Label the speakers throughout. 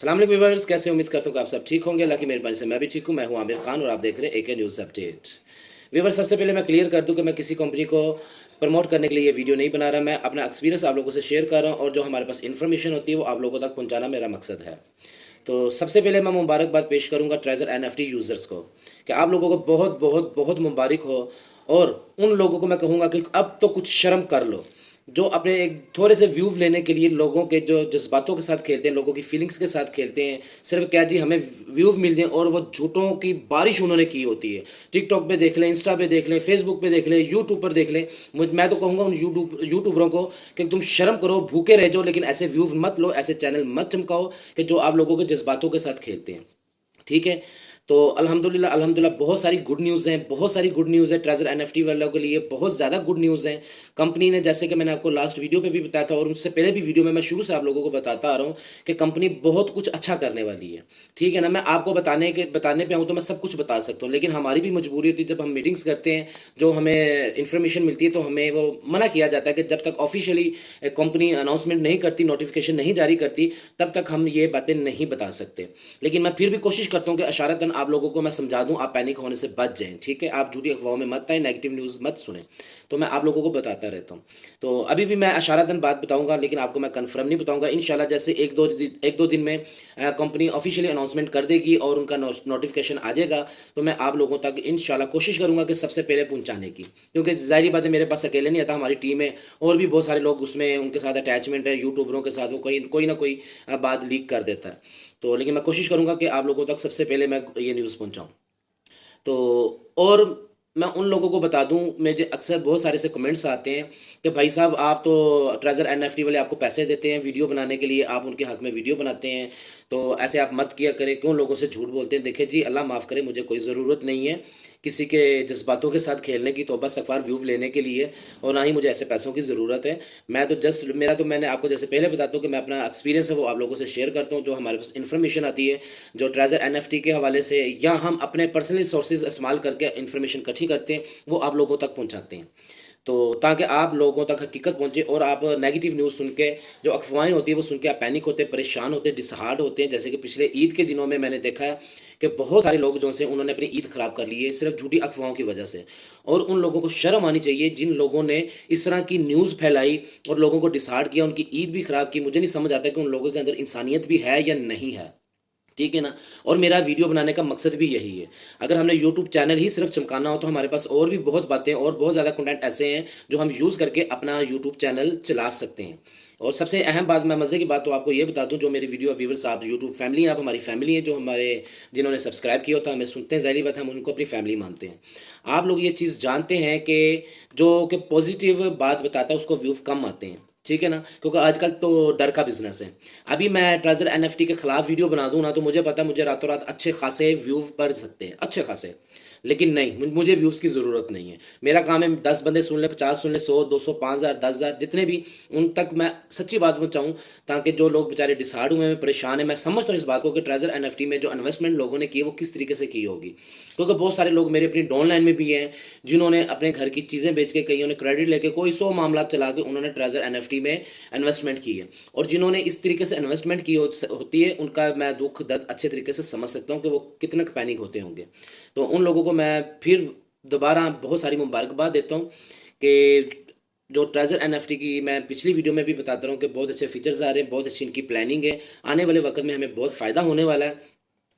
Speaker 1: अस्सलाम वालेकुम व्यूअर्स, कैसे उम्मीद करता हूँ कि आप सब ठीक होंगे। अल्लाह की मेहरबानी से मैं भी ठीक हूँ। मैं हूँ आमिर खान और आप देख रहे हैं एके न्यूज़ अपडेट। व्यूअर्स, सबसे पहले मैं क्लियर कर दूँ कि मैं किसी कंपनी को प्रमोट करने के लिए ये वीडियो नहीं बना रहा। मैं अपना एक्सपीरियंस आप लोगों से शेयर कर रहा हूँ और जो हमारे पास इन्फॉर्मेशन होती है वो आप लोगों तक पहुँचाना मेरा मकसद है। तो सबसे पहले मैं मुबारकबाद पेश करूँगा ट्रेजर एनएफटी यूज़र्स को कि आप लोगों को बहुत बहुत बहुत मुबारक हो। और उन लोगों को मैं कहूँगा कि अब तो कुछ शर्म कर लो, जो अपने एक थोड़े से व्यू लेने के लिए लोगों के जो जज्बातों के साथ खेलते हैं, लोगों की फीलिंग्स के साथ खेलते हैं। सिर्फ क्या जी हमें व्यू मिल जाए, और वो झूठों की बारिश उन्होंने की होती है। टिकटॉक पे देख लें, इंस्टा पे देख लें, फेसबुक पे देख लें, यूट्यूब पर देख लें। मैं तो कहूँगा उन यूट्यूबरों को कि तुम शर्म करो, भूखे रह जाओ, लेकिन ऐसे व्यू मत लो, ऐसे चैनल मत चमकाओ कि जो आप लोगों के जज्बातों के साथ खेलते हैं। ठीक है। तो अल्हम्दुलिल्लाह अल्हम्दुलिल्लाह बहुत सारी गुड न्यूज़ हैं, बहुत सारी गुड न्यूज़ है ट्रेजर एनएफटी वालों के लिए। बहुत ज़्यादा गुड न्यूज़ हैं। कंपनी ने, जैसे कि मैंने आपको लास्ट वीडियो पे भी बताया था और उससे पहले भी वीडियो में मैं शुरू से आप लोगों को बताता आ रहा हूँ कि कंपनी बहुत कुछ अच्छा करने वाली है। ठीक है ना। मैं आपको बताने पे आऊँ तो मैं सब कुछ बता सकता हूँ, लेकिन हमारी भी मजबूरी होती है। जब हम मीटिंग्स करते हैं, जो हमें इन्फॉर्मेशन मिलती है, तो हमें वो मना किया जाता है कि जब तक ऑफिशियली कंपनी अनाउंसमेंट नहीं करती, नोटिफिकेशन नहीं जारी करती, तब तक हम ये बातें नहीं बता सकते। लेकिन मैं फिर भी कोशिश करता हूँ कि इशारतन आप लोगों को मैं समझा दूँ, आप पैनिक होने से बच जाएँ। ठीक है। आप झूठी अफवाहों में मत आए, नेगेटिव न्यूज़ मत सुने। तो मैं आप लोगों को बताता रहता हूँ। तो अभी भी मैं इशारतन बात बताऊँगा, लेकिन आपको मैं कंफर्म नहीं बताऊँगा। इंशाल्लाह जैसे एक दो दिन में कंपनी ऑफिशियली अनाउंसमेंट कर देगी और उनका नोटिफिकेशन आ जाएगा, तो मैं आप लोगों तक इंशाल्लाह कोशिश करूँगा कि सबसे पहले पहुँचाने की। क्योंकि ज़ाहिर बात है, मेरे पास अकेले नहीं आता, हमारी टीम है और भी बहुत सारे लोग उसमें, उनके साथ अटैचमेंट है। यूट्यूबरों के साथ वो कोई ना कोई बात लीक कर देता है। तो लेकिन मैं कोशिश करूँगा कि आप लोगों तक सबसे पहले मैं ये न्यूज़ पहुँचाऊँ। तो और मैं उन लोगों को बता दूं, मुझे अक्सर बहुत सारे से कमेंट्स आते हैं कि भाई साहब, आप तो ट्रेजर एनएफटी वाले आपको पैसे देते हैं वीडियो बनाने के लिए, आप उनके हक में वीडियो बनाते हैं, तो ऐसे आप मत किया करें, क्यों लोगों से झूठ बोलते हैं। देखिए जी, अल्लाह माफ़ करे, मुझे कोई ज़रूरत नहीं है किसी के जज्बातों के साथ खेलने की, तौबा इस्तगफार व्यू लेने के लिए, और ना ही मुझे ऐसे पैसों की ज़रूरत है। मैं तो जस्ट मेरा तो मैंने आपको जैसे पहले बताता हूँ कि मैं अपना एक्सपीरियंस है वो आप लोगों से शेयर करता हूँ। जो हमारे पास इन्फॉर्मेशन आती है, जो ट्रेजर एनएफटी के हवाले से, या हम अपने पर्सनल सोर्सेज इस्तेमाल करके इन्फॉर्मेशन इकट्ठी करते हैं, वो आप लोगों तक पहुंचाते हैं। तो ताकि आप लोगों तक हकीकत पहुंचे, और आप नेगेटिव न्यूज़ सुन के, जो अफवाहें होती है वो सुन के आप पैनिक होते हैं, परेशान होते हैं, डिसहार्ड होते हैं। जैसे कि पिछले ईद के दिनों में मैंने देखा है कि बहुत सारे लोग जो से उन्होंने अपनी ईद ख़राब कर ली है सिर्फ झूठी अफवाहों की वजह से। और उन लोगों को शर्म आनी चाहिए जिन लोगों ने इस तरह की न्यूज़ फैलाई और लोगों को डिसहार्ड किया, उनकी ईद भी ख़राब की। मुझे नहीं समझ आता कि उन लोगों के अंदर इंसानियत भी है या नहीं है। ठीक है ना। और मेरा वीडियो बनाने का मकसद भी यही है। अगर हमने यूट्यूब चैनल ही सिर्फ चमकाना हो, तो हमारे पास और भी बहुत बातें और बहुत ज़्यादा कंटेंट ऐसे हैं जो हम यूज़ करके अपना यूट्यूब चैनल चला सकते हैं। और सबसे अहम बात, मैं मज़े की बात तो आपको ये बता दूं, जो मेरी वीडियो व्यूवर्स, आप यूट्यूब फैमिली हैं, आप हमारी फैमिली है, जो हमारे जिन्होंने सब्सक्राइब किया होता है, हमें सुनते हैं, ज़ाहिर बात है हम उनको अपनी फैमिली मानते हैं। आप लोग ये चीज़ जानते हैं कि जो कि पॉजिटिव बात बताता है उसको व्यू कम आते हैं। ठीक है ना। क्योंकि आजकल तो डर का बिजनेस है। अभी मैं ट्रेजर एनएफटी के खिलाफ वीडियो बना दूं ना, तो मुझे पता है मुझे रातों रात अच्छे खासे व्यू पड़ सकते हैं, अच्छे खासे। लेकिन नहीं, मुझे व्यूज़ की ज़रूरत नहीं है। मेरा काम है 10 बंदे सुन ले, 50 सुन ले, 100 200 5000 10,000 जितने भी, उन तक मैं सच्ची बात पहुँचाऊँ, ताकि जो लोग बेचारे डिसहार्ड हुए हैं, परेशान हैं। मैं समझता हूँ इस बात को कि ट्रेजर एनएफटी में जो इन्वेस्टमेंट लोगों ने की है वो किस तरीके से की होगी। क्योंकि बहुत सारे लोग मेरे अपनी डाउन लाइन में भी हैं, जिन्होंने अपने घर की चीज़ें बेच के, कईयों ने क्रेडिट लेके, कोई 100 मामला चला के उन्होंने ट्रेजर एनएफटी में इन्वेस्टमेंट की है। और जिन्होंने इस तरीके से इन्वेस्टमेंट की होती है, उनका मैं दुख दर्द अच्छे तरीके से समझ सकता हूँ कि वो कितने पैनिक होते होंगे। तो उन लोगों को मैं फिर दोबारा बहुत सारी मुबारकबाद देता हूँ कि जो ट्रेजर एनएफटी की, मैं पिछली वीडियो में भी बताता रहा हूँ कि बहुत अच्छे फीचर्स आ रहे हैं, बहुत अच्छी इनकी प्लानिंग है। आने वाले वक्त में हमें बहुत फ़ायदा होने वाला है।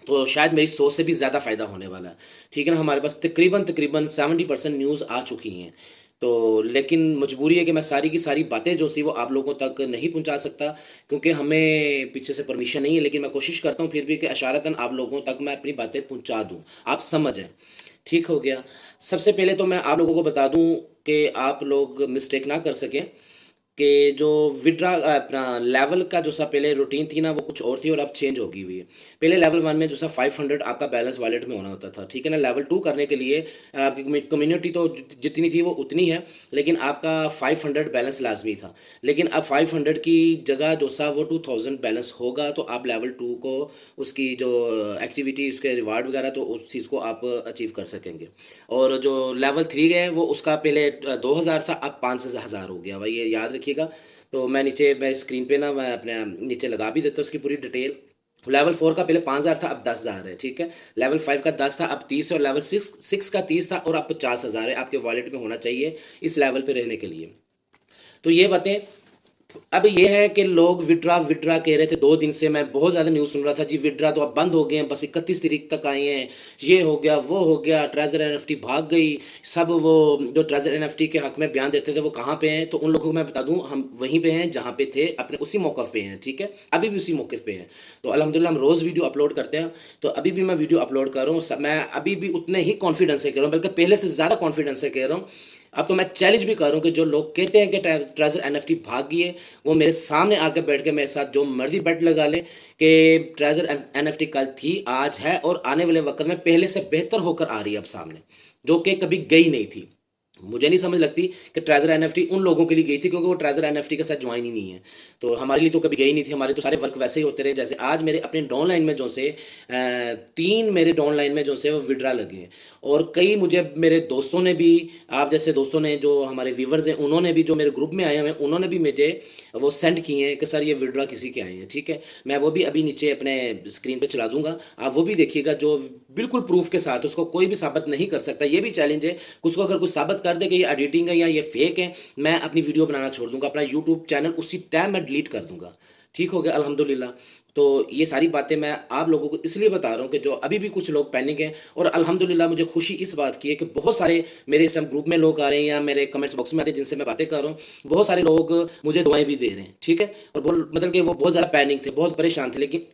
Speaker 1: तो शायद मेरी सोच से भी ज़्यादा फ़ायदा होने वाला है। ठीक है ना। हमारे पास तकरीबन तकरीबन 70% न्यूज़ आ चुकी हैं। तो लेकिन मजबूरी है कि मैं सारी की सारी बातें जो सी वो आप लोगों तक नहीं पहुंचा सकता, क्योंकि हमें पीछे से परमिशन नहीं है। लेकिन मैं कोशिश करता हूँ फिर भी कि इशारतन आप लोगों तक मैं अपनी बातें पहुंचा दूँ, आप समझें। ठीक हो गया। सबसे पहले तो मैं आप लोगों को बता दूं कि आप लोग मिस्टेक ना कर सकें कि जो विड्रा अपना लेवल का जो सा पहले रूटीन थी ना, वो कुछ और थी और अब चेंज होगी हुई है। पहले लेवल वन में जो सा 500 आपका बैलेंस वॉलेट में होना होता था। ठीक है ना। लेवल टू करने के लिए आपकी कम्युनिटी तो जितनी थी वो उतनी है, लेकिन आपका 500 बैलेंस लाजमी था। लेकिन अब 500 की जगह जो सा वो 2000 बैलेंस होगा, तो आप लेवल टू को, उसकी जो एक्टिविटी, उसके रिवार्ड वगैरह, तो उस चीज़ को आप अचीव कर सकेंगे। और जो लेवल थ्री है वो उसका पहले 2000 था, अब 5000 हो गया भाई, ये याद रखिएगा। तो मैं नीचे, मेरी स्क्रीन पे ना, मैं अपने नीचे लगा भी देता हूँ उसकी पूरी डिटेल। लेवल 4 का पहले 5,000 था, अब 10,000 है, ठीक है। लेवल 5 का 10 था, अब 30 है, और लेवल 6 का 30 था, और अब 50,000 है आपके वॉलेट में होना चाहिए इस लेवल पे रहने के लिए। तो ये बातें। अब ये है कि लोग विड्रा विड्रा कह रहे थे 2 दिन से, मैं बहुत ज़्यादा न्यूज़ सुन रहा था जी, विड्रा तो अब बंद हो गए हैं, बस 31 तारीख तक आए हैं, ये हो गया वो हो गया, ट्रेजर एनएफटी भाग गई। सब वो जो ट्रेजर एनएफटी के हक में बयान देते थे वो कहाँ पे हैं, तो उन लोगों को मैं बता दूं, हम वहीं पे हैं जहाँ पे थे, अपने उसी मौक़िफ़ पे हैं, ठीक है, अभी भी उसी मौक़िफ़ पे हैं। तो अल्हम्दुलिल्लाह हम रोज़ वीडियो अपलोड करते हैं, तो अभी भी मैं वीडियो अपलोड कर रहा हूँ, मैं अभी भी उतने ही कॉन्फिडेंस से कह रहा हूँ, बल्कि पहले से ज़्यादा कॉन्फिडेंस से कह रहा हूँ। अब तो मैं चैलेंज भी कर रहा हूँ कि जो लोग कहते हैं कि ट्रेजर एनएफटी भाग गई है, वो मेरे सामने आके बैठ के मेरे साथ जो मर्जी बेट लगा लें कि ट्रेजर एनएफटी कल थी, आज है, और आने वाले वक्त में पहले से बेहतर होकर आ रही है अब सामने, जो कि कभी गई नहीं थी। मुझे नहीं समझ लगती कि ट्रेजर एनएफटी उन लोगों के लिए गई थी, क्योंकि वो ट्रेजर एनएफटी के साथ ज्वाइन ही नहीं है। तो हमारे लिए तो कभी गई नहीं थी, हमारे तो सारे वर्क वैसे ही होते रहे। जैसे आज मेरे अपने डाउन लाइन में जो से 3 मेरे डाउन लाइन में जो से वो विड्रा लगे हैं, और कई मुझे मेरे दोस्तों ने भी, आप जैसे दोस्तों ने, जो हमारे व्यूवर्स हैं, उन्होंने भी, जो मेरे ग्रुप में आए हुए हैं, उन्होंने भी मुझे वो सेंड किए हैं कि सर ये विड्रा किसी के आए हैं, ठीक है। मैं वो भी अभी नीचे अपने स्क्रीन पे चला दूंगा, आप वो भी देखिएगा, जो बिल्कुल प्रूफ के साथ, उसको कोई भी साबित नहीं कर सकता। ये भी चैलेंज है, उसको अगर कुछ साबित कर दे कि ये एडिटिंग है या ये फेक है, मैं अपनी वीडियो बनाना छोड़ दूंगा, अपना यूट्यूब चैनल उसी टाइम मैं डिलीट कर दूंगा, ठीक हो गया, अल्हम्दुलिल्लाह। तो ये सारी बातें मैं आप लोगों को इसलिए बता रहा हूँ कि जो अभी भी कुछ लोग पैनिक हैं, और अल्हम्दुलिल्लाह मुझे खुशी इस बात की है कि बहुत सारे मेरे इस टाइम ग्रुप में लोग आ रहे हैं, या मेरे कमेंट्स बॉक्स में आते हैं जिनसे मैं बातें कर रहा हूँ, बहुत सारे लोग मुझे दुआएं भी दे रहे हैं, ठीक है। और मतलब कि वो बहुत ज़्यादा पैनिक थे, बहुत परेशान थे, लेकिन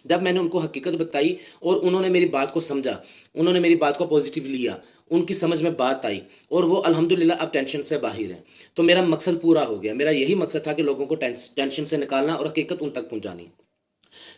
Speaker 1: जब मैंने उनको हकीकत बताई और उन्होंने मेरी बात को समझा, उन्होंने मेरी बात को पॉजिटिव लिया, उनकी समझ में बात आई, और वो अल्हम्दुलिल्लाह अब टेंशन से बाहर हैं। तो मेरा मकसद पूरा हो गया। मेरा यही मकसद था कि लोगों को टेंशन से निकालना और हकीकत उन तक पहुंचानी।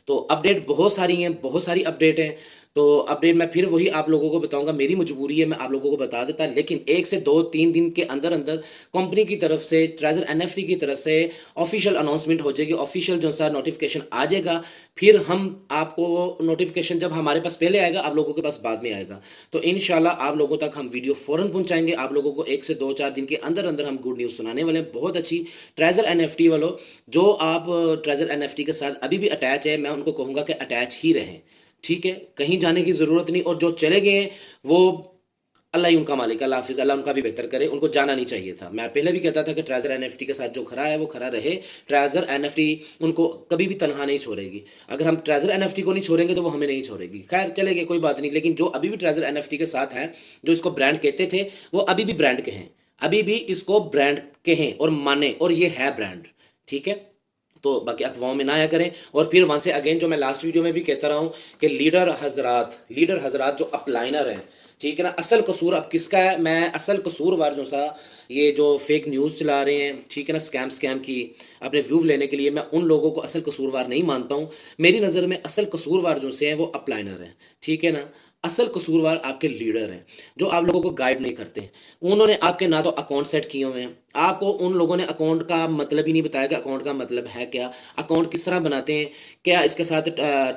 Speaker 1: तो अपडेट बहुत सारी हैं, बहुत सारी अपडेट हैं। तो अपडेट मैं फिर वही आप लोगों को बताऊंगा, मेरी मजबूरी है, मैं आप लोगों को बता देता, लेकिन 1 से 2-3 दिन के अंदर अंदर कंपनी की तरफ से, ट्रेजर एनएफटी की तरफ से ऑफिशियल अनाउंसमेंट हो जाएगी, ऑफिशियल जो सा नोटिफिकेशन आ जाएगा। फिर हम आपको नोटिफिकेशन जब हमारे पास पहले आएगा, आप लोगों के पास बाद में आएगा, तो इंशाल्लाह आप लोगों तक हम वीडियो फ़ौरन पहुंचाएंगे। आप लोगों को 1 से 2-4 दिन के अंदर अंदर हम गुड न्यूज़ सुनाने वाले हैं, बहुत अच्छी। ट्रेजर एनएफटी वालों, जो आप ट्रेजर एनएफटी के साथ अभी भी अटैच है, मैं उनको कहूँगा कि अटैच ही रहें, ठीक है, कहीं जाने की ज़रूरत नहीं। और जो चले गए हैं, वो अल्लाह ही उनका मालिक, अल्लाह हाफिज़, अल्लाह उनका भी बेहतर करे, उनको जाना नहीं चाहिए था। मैं पहले भी कहता था कि ट्रेजर एनएफटी के साथ जो खड़ा है वो खड़ा रहे, ट्रेजर एनएफटी उनको कभी भी तनहा नहीं छोड़ेगी। अगर हम ट्रेजर एनएफटी को नहीं छोड़ेंगे तो वो हमें नहीं छोड़ेगी। खैर चलेंगे, कोई बात नहीं, लेकिन जो अभी भी ट्रेजर एनएफटी के साथ हैं, जो इसको ब्रांड कहते थे, वो अभी भी ब्रांड के हैं, अभी भी इसको ब्रांड के हैं और माने, और ये है ब्रांड, ठीक है। तो बाकी अफवाहों में ना आया करें। और फिर वहाँ से अगेन, जो मैं लास्ट वीडियो में भी कहता रहा हूँ कि लीडर हजरात जो अपलाइनर हैं, ठीक है ना, असल कसूर अब किसका है? मैं असल कसूरवार जो सा ये जो फेक न्यूज़ चला रहे हैं, ठीक है ना, स्कैम की अपने व्यू लेने के लिए, मैं उन लोगों को असल कसूरवार नहीं मानता हूँ। मेरी नज़र में असल कसूरवार जो से हैं वो अपलाइनर हैं, ठीक है ना। असल कसूरवार आपके लीडर हैं, जो आप लोगों को गाइड नहीं करते। उन्होंने आपके ना तो अकाउंट सेट किए हुए हैं, आपको उन लोगों ने अकाउंट का मतलब ही नहीं बताया कि अकाउंट का मतलब है क्या, अकाउंट किस तरह बनाते हैं, क्या इसके साथ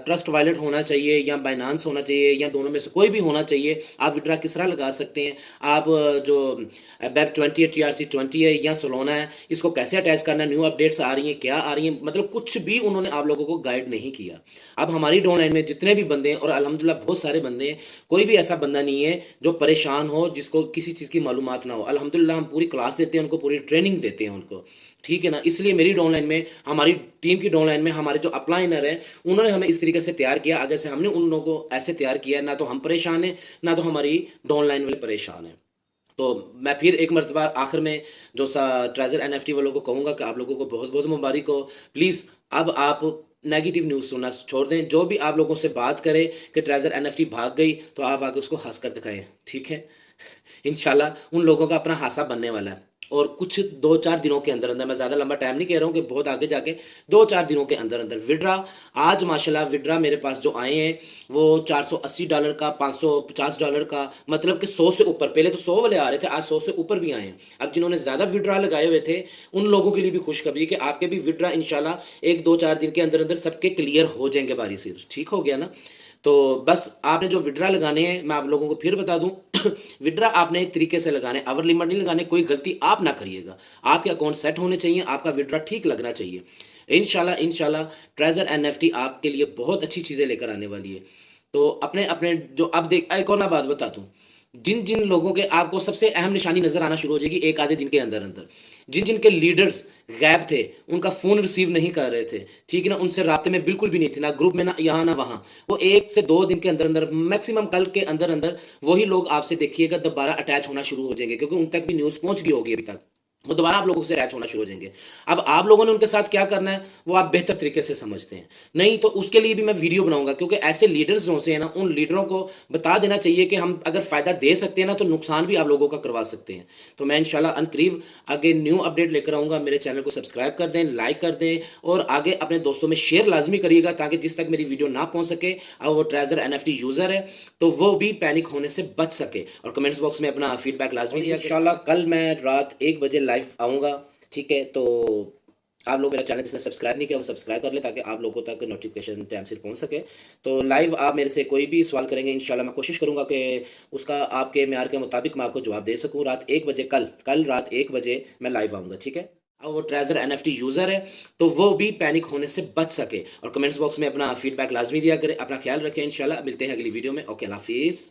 Speaker 1: ट्रस्ट वॉलेट होना चाहिए या बाइनांस होना चाहिए, या दोनों में से कोई भी होना चाहिए, आप विड्रा किस तरह लगा सकते हैं, आप जो वेब 20 है, TRC20 है या सोलोना है, इसको कैसे अटैच करना है, न्यू अपडेट्स आ रही हैं, क्या आ रही हैं, मतलब कुछ भी उन्होंने आप लोगों को गाइड नहीं किया। अब हमारी डाउनलाइन में जितने भी बंदे हैं, और अल्हम्दुलिल्लाह बहुत सारे बंदे हैं, कोई भी ऐसा बंदा नहीं है जो परेशान हो, जिसको किसी चीज़ की मालूमात ना हो। अल्हम्दुलिल्लाह हम पूरी क्लास देते हैं उनको, पूरी ट्रेनिंग देते हैं उनको, ठीक है ना। इसलिए मेरी डाउनलाइन में, हमारी टीम की डाउनलाइन में, हमारे जो अपलाइनर हैं, उन्होंने हमें इस तरीके से तैयार किया, आगे से हमने उन लोगों को ऐसे तैयार किया, ना तो हम परेशान हैं, ना तो हमारी डाउनलाइन वाले परेशान हैं। तो मैं फिर एक मरतबा आखिर में जो सा ट्रेजर एनएफटी वालों को कहूँगा कि आप लोगों को बहुत बहुत मुबारक हो। प्लीज़ अब आप नेगेटिव न्यूज़ सुनना छोड़ दें। जो भी आप लोगों से बात करे कि ट्रेजर एनएफटी भाग गई, तो आप आगे उसको हंस कर दिखाएं, ठीक है। इंशाल्लाह उन लोगों का अपना हादसा बनने वाला है, और कुछ 2-4 दिनों के अंदर अंदर, मैं ज़्यादा लंबा टाइम नहीं कह रहा हूँ कि बहुत आगे जाके, 2-4 दिनों के अंदर अंदर विड्रा, आज माशाल्लाह विड्रा मेरे पास जो आए हैं वो $480 का, $550 का, मतलब कि 100 से ऊपर। पहले तो 100 वाले आ रहे थे, आज 100 से ऊपर भी आए हैं। अब जिन्होंने ज़्यादा विड्रा लगाए हुए थे, उन लोगों के लिए भी खुशखबरी कि आपके भी विड्रा इंशाल्लाह 1-2-4 दिन के अंदर अंदर सबके क्लियर हो जाएंगे बारी सिर, ठीक हो गया ना। तो बस आपने जो विड्रा लगाने हैं, मैं आप लोगों को फिर बता दूं, विड्रा आपने एक तरीके से लगाने, अवर लिमिट नहीं लगाने, कोई गलती आप ना करिएगा। आपके अकाउंट सेट होने चाहिए, आपका विड्रा ठीक लगना चाहिए। انشاءاللہ ٹریزر NFT آپ کے لیے بہت اچھی چیزیں لے کر آنے والی ہے. تو اپنے جو اب دیکھ ایک اور میں بات بتاتا ہوں. جن لوگوں کے آپ کو سب سے اہم نشانی نظر آنا شروع ہو جائے گی ایک آدھے دن کے اندر اندر. جن کے لیڈرز غائب تھے، ان کا فون ریسیو نہیں کر رہے تھے، ٹھیک ہے نا، ان سے رابطے میں بالکل بھی نہیں تھے، نہ گروپ میں، نہ یہاں نہ وہاں، وہ 1 سے 2 دن کے اندر اندر، میکسیمم کل کے اندر اندر وہی لوگ آپ سے دیکھیے گا دوبارہ اٹیچ ہونا شروع ہو جائیں گے، کیونکہ ان تک بھی نیوز پہنچ گئی ہوگی ابھی تک. وہ دوبارہ آپ لوگوں سے اٹیچ ہونا شروع ہو جائیں گے. اب آپ لوگوں نے ان کے ساتھ کیا کرنا ہے وہ آپ بہتر طریقے سے سمجھتے ہیں. نہیں تو اس کے لیے بھی میں ویڈیو بناؤں گا، کیونکہ ایسے لیڈرز جو سے ہیں نا، ان لیڈروں کو بتا دینا چاہیے کہ ہم اگر فائدہ دے سکتے ہیں نا تو نقصان بھی آپ لوگوں کا کروا سکتے ہیں. تو میں انشاءاللہ ان قریب آگے نیو اپڈیٹ لے کر آؤں گا. میرے چینل کو سبسکرائب کر دیں، لائک کر دیں، اور آگے اپنے دوستوں میں شیئر لازمی کریے گا، تاکہ جس تک میری ویڈیو نہ پہنچ سکے اور وہ ٹریزر NFT یوزر ہے تو وہ بھی پینک ہونے سے بچ سکے. اور کمنٹس باکس میں اپنا فیڈ بیک لازمی دیا. انشاءاللہ کل میں رات 1 بجے لائیو آؤں گا، ٹھیک ہے. تو آپ لوگ میرا چینل جس نے سبسکرائب نہیں کیا وہ سبسکرائب کر لیں، تاکہ آپ لوگوں تک نوٹیفیکیشن ٹائم سے پہنچ سکے. تو لائیو آپ میرے سے کوئی بھی سوال کریں گے، انشاءاللہ میں کوشش کروں گا کہ اس کا آپ کے معیار کے مطابق میں آپ کو جواب دے سکوں. رات 1 بجے کل رات 1 بجے میں لائیو آؤں گا، ٹھیک ہے. اور وہ ٹریزر NFT یوزر ہے تو وہ بھی پینک ہونے سے بچ سکے. اور کمنٹس باکس میں اپنا فیڈ بیک لازمی دیا کرے. اپنا خیال رکھیں، انشاءاللہ ملتے ہیں اگلی ویڈیو میں. اوکے، اللہ حافظ.